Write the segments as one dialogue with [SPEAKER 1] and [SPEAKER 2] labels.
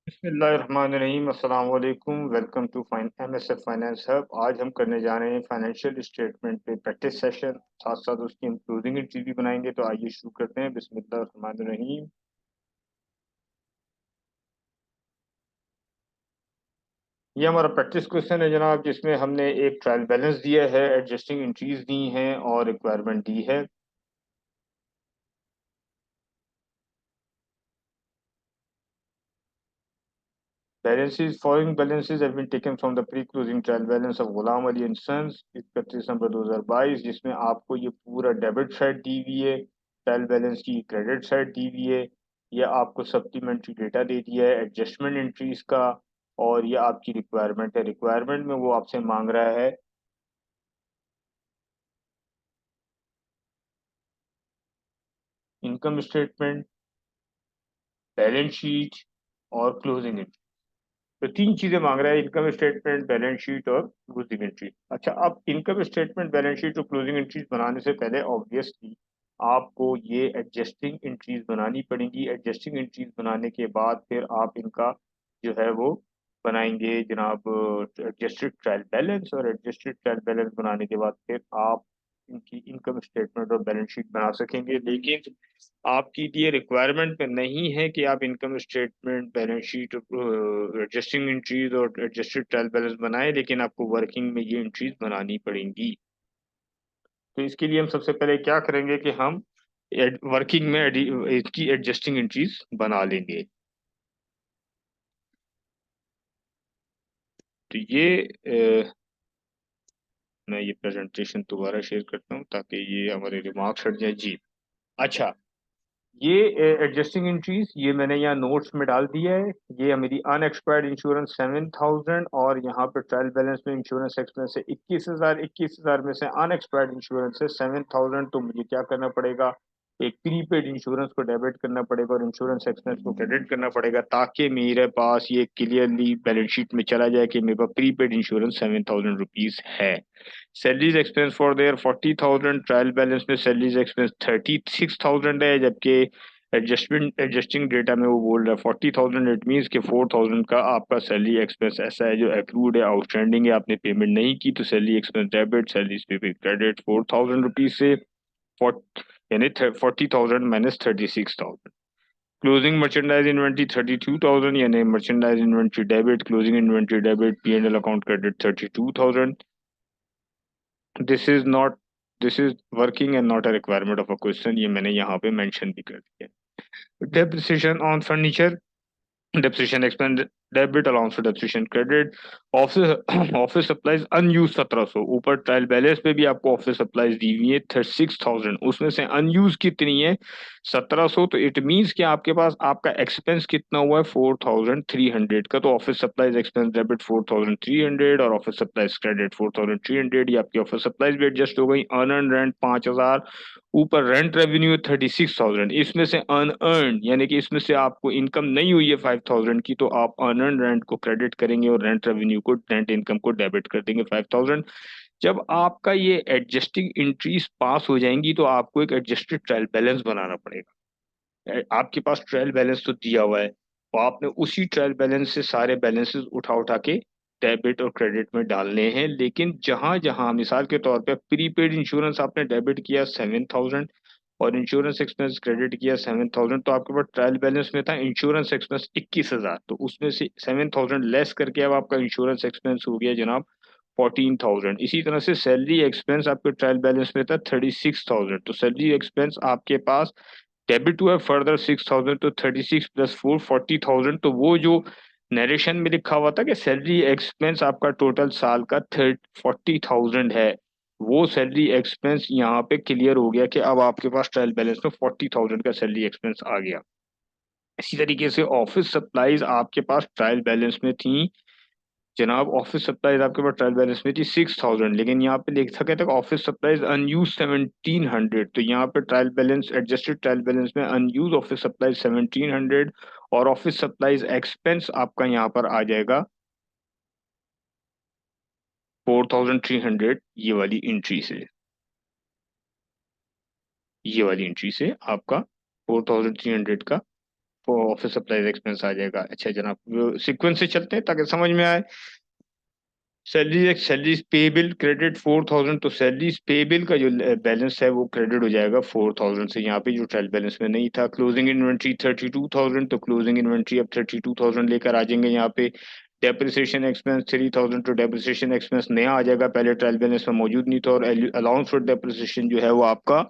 [SPEAKER 1] बिस्मिल्लाहिर्रहमानिर्रहीम अस्सलाम वालेकुम। Welcome to MSF finance hub. आज हम करने जा रहे हैं फाइनेंशियल स्टेटमेंट पे प्रैक्टिस सेशन। साथ साथ उसकी हम क्लोजिंग एंट्री भी बनाएंगे। तो आइए शुरू करते हैं। बिस्मिल्लाहिर्रहमानिर्रहीम। ये हमारा प्रैक्टिस क्वेश्चन है जनाब, जिसमें हमने एक ट्रायल बैलेंस दिया है, एडजस्टिंग एंट्रीज दी हैं और रिक्वायरमेंट दी है। Balances, following balances have been taken from the pre-closing trial balance of Ghulam Ali and sons 31 November 2022, जिसमें आपको ये पूरा डेबिट साइड दी हुई है, ट्रायल बैलेंस की क्रेडिट साइड दी हुई है, ये आपको सप्लीमेंट्री डेटा दे दिया है एडजस्टमेंट एंट्रीज का, और ये आपकी रिक्वायरमेंट है। रिक्वायरमेंट में वो आपसे मांग रहा है इनकम स्टेटमेंट, बैलेंस शीट और क्लोजिंग एंट्री। तो तीन चीजें मांग रहा है, इनकम स्टेटमेंट, बैलेंस शीट और क्लोजिंग एंट्री। अच्छा, अब इनकम स्टेटमेंट, बैलेंस शीट और क्लोजिंग एंट्रीज बनाने से पहले ऑब्वियसली आपको ये एडजस्टिंग एंट्रीज बनानी पड़ेंगी। एडजस्टिंग एंट्रीज बनाने के बाद फिर आप इनका जो है वो बनाएंगे जनाब एडजस्टेड ट्रायल बैलेंस, और एडजस्टेड ट्रायल बैलेंस बनाने के बाद फिर आप इनकी इनकम स्टेटमेंट और बैलेंस शीट बना सकेंगे। लेकिन आपकी ये रिक्वायरमेंट में नहीं है कि आप income statement, balance sheet, adjusting entries और एडजस्टेड ट्रायल बैलेंस बनाएं, लेकिन आपको वर्किंग में ये एंट्रीज बनानी पड़ेंगी। तो इसके लिए हम सबसे पहले क्या करेंगे कि हम वर्किंग में इसकी एडजस्टिंग एंट्रीज बना लेंगे। तो मैं ये प्रेजेंटेशन दोबारा शेयर करता हूँ ताकि ये हमारे रिमार्क्स हट जाए जी। अच्छा, ये एडजस्टिंग एंट्रीज ये मैंने यहाँ नोट्स में डाल दिया है। ये मेरी अनएक्सपायर्ड इंश्योरेंस 7000, और यहाँ पे ट्रायल बैलेंस में इंश्योरेंस एक्सपेंस है 21,000। 21,000 में से अनएक्सपायर्ड इंश्योरेंस है 7000। तो मुझे क्या करना पड़ेगा, एक प्रीपेड इंश्योरेंस को डेबिट करना पड़ेगा और इंश्योरेंस एक्सपेंस को क्रेडिट करना पड़ेगा, ताकि मेरे पास ये क्लियरली बैलेंस शीट में चला जाए कि मेरे पास प्रीपेड इंश्योरेंस 7000 रुपीज है। Salaries expense for their 40,000। Trial balance में सैलरीज एक्सपेंस 36,000 है, जबकि एडजस्टिंग डेटा में वो बोल रहा है 40,000। इट मीन्स के 4,000 का आपका सैलरी एक्सपेंस ऐसा है जो एक्रूड है, आउटस्टैंडिंग है, आपने पेमेंट नहीं की। तो सैलरी एक्सपेंस डेबिट, सैलरी पे क्रेडिट 4,000 रुपीज से, यानी 40,000 माइनस 36,000। क्लोजिंग मर्चेंडाइज इन्वेंट्री 32,000, यानी merchandise inventory debit, closing inventory debit, P&L account credit 32,000। This is not this is working and not a requirement of a question, ये मैंने यहाँ पे mention भी कर दिया है। Depreciation on furniture, depreciation expense debit, allowance for depreciation credit. Office office supplies unused 1700। ऊपर trial balance पे भी आपको ऑफिस सप्लाईज दी हुई है 36,000, उसमें से अनयूज कितनी है 1700। तो इट मीन्स कि आपके पास आपका एक्सपेंस कितना हुआ है 4,300 का। तो ऑफिस सप्लाईज एक्सपेंस डेबिट 4,300 और ऑफिस सप्लाईज क्रेडिट 4,300। ये आपकी ऑफिस सप्लाईज भी एडजस्ट हो गई। Unearned rent 5,000। ऊपर रेंट रेवेन्यू 36,000, इसमें से अनअर्न यानी कि इसमें से आपको इनकम नहीं हुई है 5,000 की, तो आप अनअर्न रेंट को क्रेडिट करेंगे और रेंट रेवेन्यू को, रेंट इनकम को डेबिट कर देंगे 5,000। जब आपका ये एडजस्टिंग एंट्रीज पास हो जाएंगी तो आपको एक एडजस्टेड ट्रायल बैलेंस बनाना पड़ेगा। आपके पास ट्रायल बैलेंस तो दिया हुआ है, तो आपने उसी ट्रायल बैलेंस से सारे बैलेंसेस उठा उठा के डेबिट और क्रेडिट में डालने हैं। लेकिन जहां जहां मिसाल के तौर पे प्रीपेड इंश्योरेंस आपने डेबिट किया 7,000 और इंश्योरेंस एक्सपेंस क्रेडिट किया 7,000, तो आपके पास ट्रायल बैलेंस में था इंश्योरेंस एक्सपेंस 21,000। तो उसमें से 7,000 लेस करके अब आपका इंश्योरेंस एक्सपेंस हो गया जनाब 14,000। इसी तरह से सैलरी एक्सपेंस आपके ट्रायल बैलेंस में था 36,000। तो सैलरी एक्सपेंस आपके पास डेबिट हुआ फर्दर 6,000। तो 36 प्लस 4 40,000। तो वो जो नरेशन में लिखा हुआ था कि सैलरी एक्सपेंस आपका टोटल साल का 40,000 है, वो सैलरी एक्सपेंस यहाँ पे क्लियर हो गया कि अब आपके पास ट्रायल बैलेंस में 40,000 का सैलरी एक्सपेंस आ गया। इसी तरीके से ऑफिस सप्लाईज आपके पास ट्रायल बैलेंस में थी जनाब, ऑफिस सप्लाईज आपके पास ट्रायल बैलेंस में थी 6,000, लेकिन यहाँ पे लिख सके तक ऑफिस सप्लाईज अनयूज 1,700। तो यहाँ पे trial balance, adjusted trial balance में अनयूज ऑफिस सप्लाईज 1,700 और ऑफिस सप्लाईज एक्सपेंस आपका यहाँ पर आ जाएगा 4,300। ये वाली एंट्री से आपका 4,300 का ऑफिस सप्लाईज एक्सपेंस आ जाएगा। अच्छा जनाब, सीक्वेंस से चलते हैं ताकि समझ में आए। सैलरीज पेबल क्रेडिट 4000, तो सैलरीज पेबल का जो बैलेंस है वो क्रेडिट हो जाएगा 4000 से, यहाँ पे जो ट्रायल बैलेंस में नहीं था। क्लोजिंग इन्वेंट्री 32000, तो क्लोजिंग इन्वेंट्री अब 32000 लेकर आ जाएंगे यहाँ पे। डेप्रिसिएशन एक्सपेंस 3000, तो डेप्रिसिएशन एक्सपेंस नया आ जाएगा, पहले ट्रायल बैलेंस में मौजूद नहीं था। और अलाउंस फॉर डेप्रिसिएशन जो है वो आपका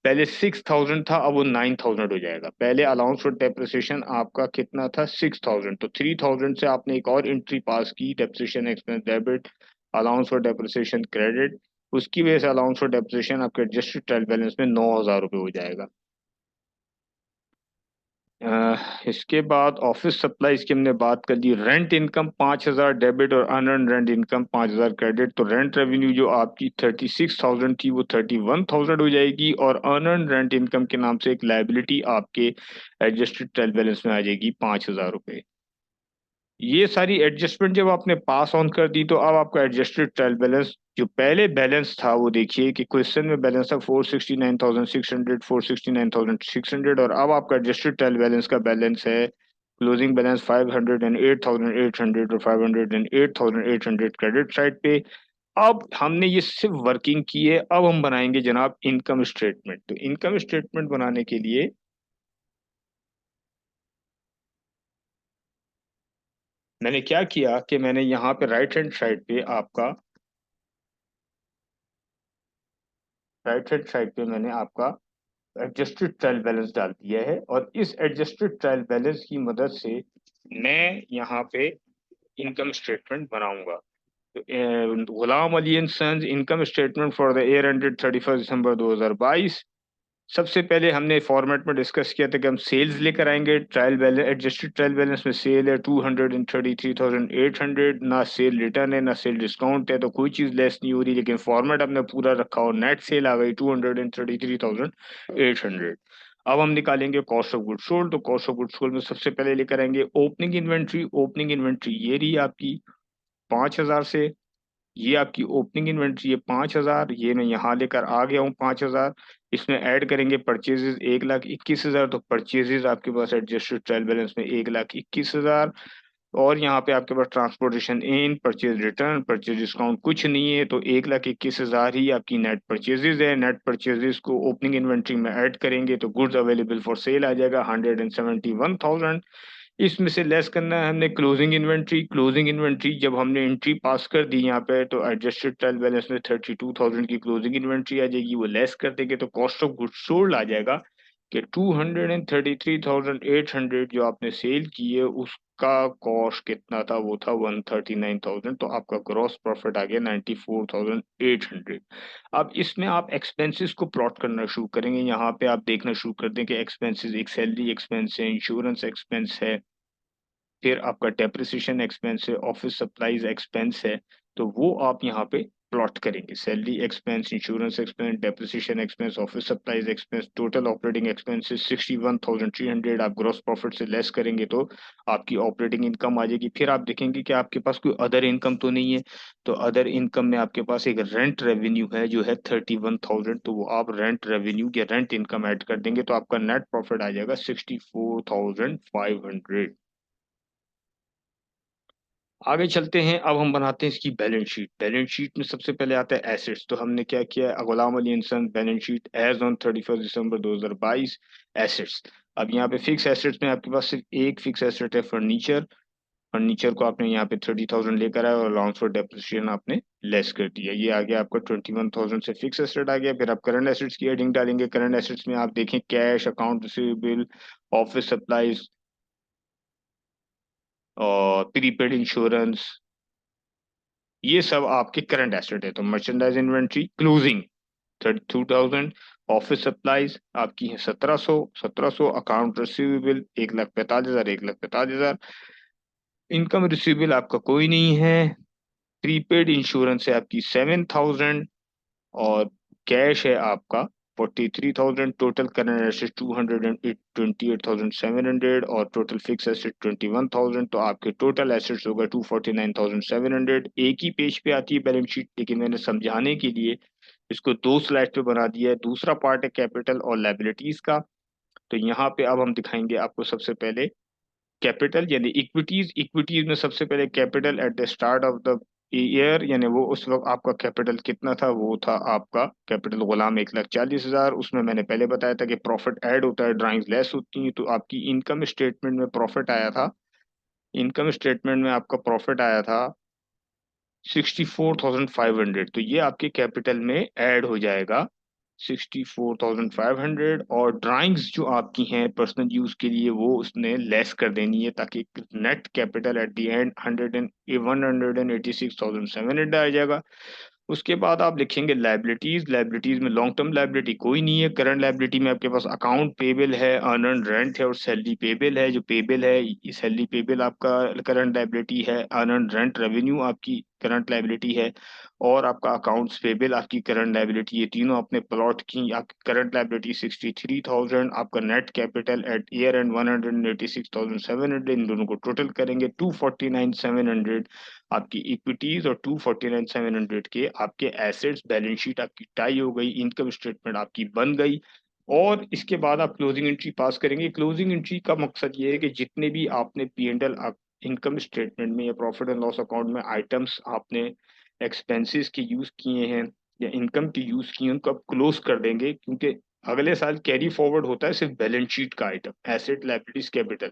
[SPEAKER 1] पहले 6000 था, अब वो 9000 हो जाएगा। पहले अलाउंस फॉर डेप्रिसिएशन आपका कितना था, 6000, तो 3000 से आपने एक और एंट्री पास की, depreciation expense debit, allowance for depreciation credit. उसकी वजह से अलाउंस फॉर डेप्रिसिएशन आपके एडजस्टेड ट्रायल बैलेंस में 9000 रुपये हो जाएगा। इसके बाद ऑफिस सप्लाईज की हमने बात कर ली। रेंट इनकम 5000 डेबिट और अनअर्न रेंट इनकम 5000 क्रेडिट, तो रेंट रेवेन्यू जो आपकी 36000 थी वो 31000 हो जाएगी। और अनअर्न रेंट इनकम के नाम से एक लाइबिलिटी आपके एडजस्टेड ट्रायल बैलेंस में आ जाएगी 5000 रुपये। ये सारी एडजस्टमेंट जब आपने पास ऑन कर दी, तो अब आपका एडजस्टेड ट्रायल बैलेंस जो पहले बैलेंस था वो देखिए कि क्वेश्चन में बैलेंस था 469600, 469600, और अब आपका एडजस्टेड ट्रायल बैलेंस का बैलेंस है क्लोजिंग बैलेंस 508800 और 508800 क्रेडिट साइड पे। अब हमने ये सिर्फ वर्किंग की है, अब हम बनाएंगे जनाब इनकम स्टेटमेंट। तो इनकम स्टेटमेंट बनाने के लिए मैंने क्या किया कि मैंने यहाँ पे राइट हैंड साइड पे मैंने आपका एडजस्टेड ट्रायल बैलेंस डाल दिया है। और इस एडजस्टेड ट्रायल बैलेंस की मदद से मैं यहाँ पे इनकम स्टेटमेंट बनाऊंगा। तो Ghulam Ali and sons income statement for the year ended 31 December 2022। सबसे पहले हमने फॉर्मेट में डिस्कस किया था कि हम सेल्स लेकर आएंगे। Trial balance adjusted trial balance में सेल है 233,800, ना सेल रिटर्न है ना सेल डिस्काउंट है, तो कोई चीज लेस नहीं हो रही, लेकिन फॉर्मेट हमने पूरा रखा और नेट सेल आ गई 233,800। अब हम निकालेंगे कॉस्ट ऑफ गुड सोल्ड। तो कॉस्ट ऑफ गुड सोल्ड में सबसे पहले लेकर आएंगे ओपनिंग इन्वेंट्री। ओपनिंग इन्वेंट्री ये रही आपकी 5000 से, ये आपकी ओपनिंग इन्वेंट्री है 5000, ये मैं यहाँ लेकर आ गया हूँ 5000। इसमें ऐड करेंगे परचेजेस 1,21,000, तो परचेजेस आपके पास एडजस्टेड ट्रायल बैलेंस में 1,21,000। और यहाँ पे आपके पास transportation in, purchase return, purchase discount कुछ नहीं है, तो 1,21,000 ही आपकी नेट परचेजेस है। नेट परचेजेस को ओपनिंग इन्वेंट्री में ऐड करेंगे तो गुड्स अवेलेबल फॉर सेल आ जाएगा 171,000। इसमें से लेस करना है हमने क्लोजिंग इन्वेंट्री। क्लोजिंग इन्वेंट्री जब हमने एंट्री पास कर दी यहाँ पे, तो एडजस्टेड ट्रायल बैलेंस में 32,000 की क्लोजिंग इन्वेंट्री आ जाएगी, वो लेस कर देंगे तो कॉस्ट ऑफ गुड्स सोल्ड आ जाएगा कि 233,800 जो आपने सेल की है उसका कॉस्ट कितना था, वो था 139,000, तो आपका ग्रॉस प्रॉफिट आ गया 94,800। अब इसमें आप एक्सपेंसेस को प्लॉट करना शुरू करेंगे। यहाँ पे आप देखना शुरू कर दें कि एक्सपेंसेस एक सैलरी एक्सपेंस है, इंश्योरेंस एक्सपेंस है, फिर आपका डेप्रिसिएशन एक्सपेंस है, ऑफिस सप्लाईज एक्सपेंस है। तो वो आप यहाँ पे प्लॉट करेंगे, salary expense, insurance expense, depreciation expense, office supplies expense, total operating expenses 61,300 आप ग्रॉस प्रॉफिट से लेस करेंगे तो आपकी ऑपरेटिंग इनकम आ जाएगी। फिर आप देखेंगे कि आपके पास कोई अदर इनकम तो नहीं है, तो अदर इनकम में आपके पास एक रेंट रेवेन्यू है जो है 31,000, तो वो आप रेंट रेवेन्यू या रेंट इनकम ऐड कर देंगे तो आपका नेट प्रॉफिट आ जाएगा 64,500। आगे चलते हैं, अब हम बनाते हैं इसकी बैलेंस शीट। बैलेंस शीट में सबसे पहले आता है एसेट्स। तो हमने क्या किया है, Ghulam Ali and son balance sheet as on 31 December 2022 assets. अब यहाँ पे फिक्स एसेट्स में आपके पास सिर्फ एक फिक्स एसेट है, फर्नीचर। फर्नीचर को आपने यहाँ पे 30,000 लेकर आया और अलाउंस फॉर डेप्रिसिएशन आपने लेस कर दिया, ये आ गया आपका 21,000 से फिक्स एसेट आ गया। फिर आप करंट एसेट्स की हेडिंग डालेंगे। करंट एसेट्स में आप देखें cash, account receivable, office supplies और प्रीपेड इंश्योरेंस, ये सब आपके करंट एसेट है। तो merchandise inventory closing 32,000, office supplies आपकी है 1700, अकाउंट रिसीवेबल 1,45,000, 1,45,000, इनकम रिसीवेबल आपका कोई नहीं है, प्रीपेड इंश्योरेंस है आपकी 7,000, और कैश है आपका 43,000। टोटल करंट एसेट 228,700 और टोटल फिक्स एसेट 21,000, तो आपके टोटल एसेट्स होगा 249,700। एक ही पेज पे आती है बैलेंस शीट, लेकिन मैंने समझाने के लिए इसको दो स्लाइड पे बना दिया है। दूसरा पार्ट है कैपिटल और लाइबिलिटीज का। तो यहाँ पे अब हम दिखाएंगे आपको सबसे पहले कैपिटल यानी इक्विटीज। इक्विटीज में सबसे पहले capital at the start of the year, यानी वो उस वक्त आपका कैपिटल कितना था, वो था आपका कैपिटल गुलाम 1,40,000। उसमें मैंने पहले बताया था कि प्रॉफिट ऐड होता है, ड्राइंग्स लेस होती हैं, तो आपकी इनकम स्टेटमेंट में प्रॉफिट आया था। इनकम स्टेटमेंट में आपका प्रॉफिट आया था 64,500, तो ये आपके कैपिटल में ऐड हो जाएगा 64,500। और ड्राइंग्स जो आपकी हैं पर्सनल यूज के लिए वो उसने लेस कर देनी है, ताकि net capital at the end 186,700 आ जाएगा। उसके बाद आप लिखेंगे लाइबिलिटीज। लाइबिलिटीज में लॉन्ग टर्म लाइबिलिटी कोई नहीं है। करंट लाइबिलिटी में आपके पास अकाउंट पेबल है, अर्न रेंट है और सैलरी पेबल है। जो पेबल है, सैलरी पेबल आपका करंट लाइबिलिटी है, अर्न रेंट रेवेन्यू आपकी करंट लाइबिलिटी है, और आपका अकाउंट्स पेबल आपकी करंट लाइबिलिटी। ये तीनों अपने प्लॉट की आपकी करंट लाइबिलिटी 63,000, आपका net capital eight year and 186,700। इन दोनों को टोटल करेंगे 249,700 आपकी इक्विटीज, और 249,700 के आपके एसेट्स। बैलेंस शीट आपकी टाई हो गई, इनकम स्टेटमेंट आपकी बन गई। और इसके बाद आप क्लोजिंग एंट्री पास करेंगे। क्लोजिंग एंट्री का मकसद ये है कि जितने भी आपने P&L इनकम स्टेटमेंट में या प्रॉफिट एंड लॉस अकाउंट में आइटम्स आपने एक्सपेंसेस के यूज किए हैं या इनकम के यूज किए हैं, उनको आप क्लोज कर देंगे, क्योंकि अगले साल कैरी फॉरवर्ड होता है सिर्फ बैलेंस शीट का item, asset liabilities capital.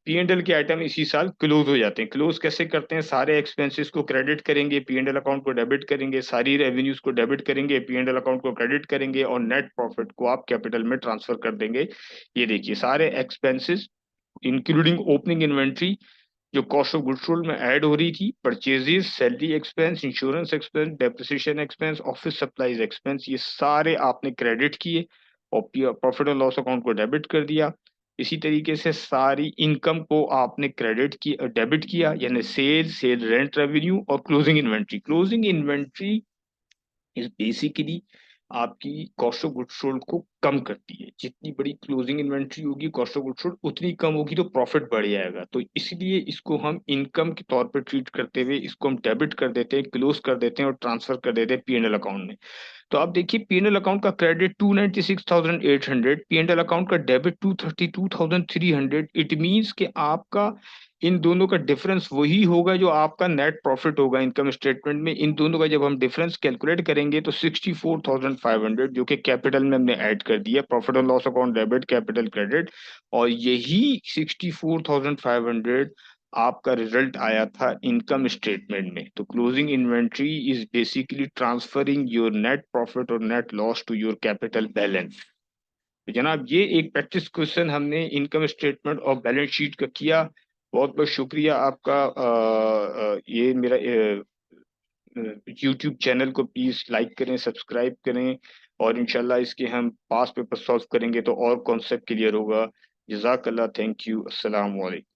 [SPEAKER 1] P&L के आइटम इसी साल क्लोज हो जाते हैं। क्लोज कैसे करते हैं, सारे एक्सपेंसेस को क्रेडिट करेंगे, P&L अकाउंट को डेबिट करेंगे, सारी रेवेन्यूज को डेबिट करेंगे, P&L अकाउंट को क्रेडिट करेंगे, और नेट प्रॉफिट को आप कैपिटल में ट्रांसफर कर देंगे। ये देखिए सारे एक्सपेंसेस इंक्लूडिंग ओपनिंग इन्वेंट्री जो कॉस्ट ऑफ गुड्स सोल्ड में ऐड हो रही थी, purchases, salary expense, insurance expense, depreciation expense, office supplies expense, ये सारे आपने क्रेडिट किए और प्रॉफिट एंड लॉस अकाउंट को डेबिट कर दिया। इसी तरीके से सारी इनकम को आपने क्रेडिट किया, डेबिट किया, यानी सेल रेंट रेवेन्यू और closing inventory. Closing inventory is basically आपकी कॉस्ट ऑफ गुड्स सोल्ड को कम करती है। जितनी बड़ी क्लोजिंग इन्वेंट्री होगी, कॉस्ट ऑफ गुड्स सोल्ड उतनी कम होगी, तो प्रॉफिट बढ़ जाएगा। तो इसलिए इसको हम इनकम के तौर पर ट्रीट करते हुए इसको हम डेबिट कर देते हैं, क्लोज कर देते हैं और ट्रांसफर कर देते हैं P&L अकाउंट में। तो आप देखिए P&L अकाउंट का क्रेडिट 296,800, P&L अकाउंट का डेबिट 232,300। इट मींस कि आपका इन दोनों का डिफरेंस वही होगा जो आपका नेट प्रॉफिट होगा इनकम स्टेटमेंट में। इन दोनों का जब हम डिफरेंस कैलकुलेट करेंगे तो 64,500 जो कि कैपिटल में हमने ऐड कर दिया, profit and loss account debit, capital credit, और यही 64,500 आपका रिजल्ट आया था इनकम स्टेटमेंट में। तो closing inventory is basically transferring your net profit और net loss to your capital balance. तो जनाब ये एक प्रैक्टिस क्वेश्चन हमने इनकम स्टेटमेंट और बैलेंस शीट का किया। बहुत बहुत शुक्रिया आपका। ये मेरा यूट्यूब चैनल को प्लीज लाइक करें, सब्सक्राइब करें, और इंशाल्लाह इसके हम पास पेपर सॉल्व करेंगे तो और कॉन्सेप्ट क्लियर होगा। जजाकल्लाह, थैंक यू, अस्सलाम वालेकुम।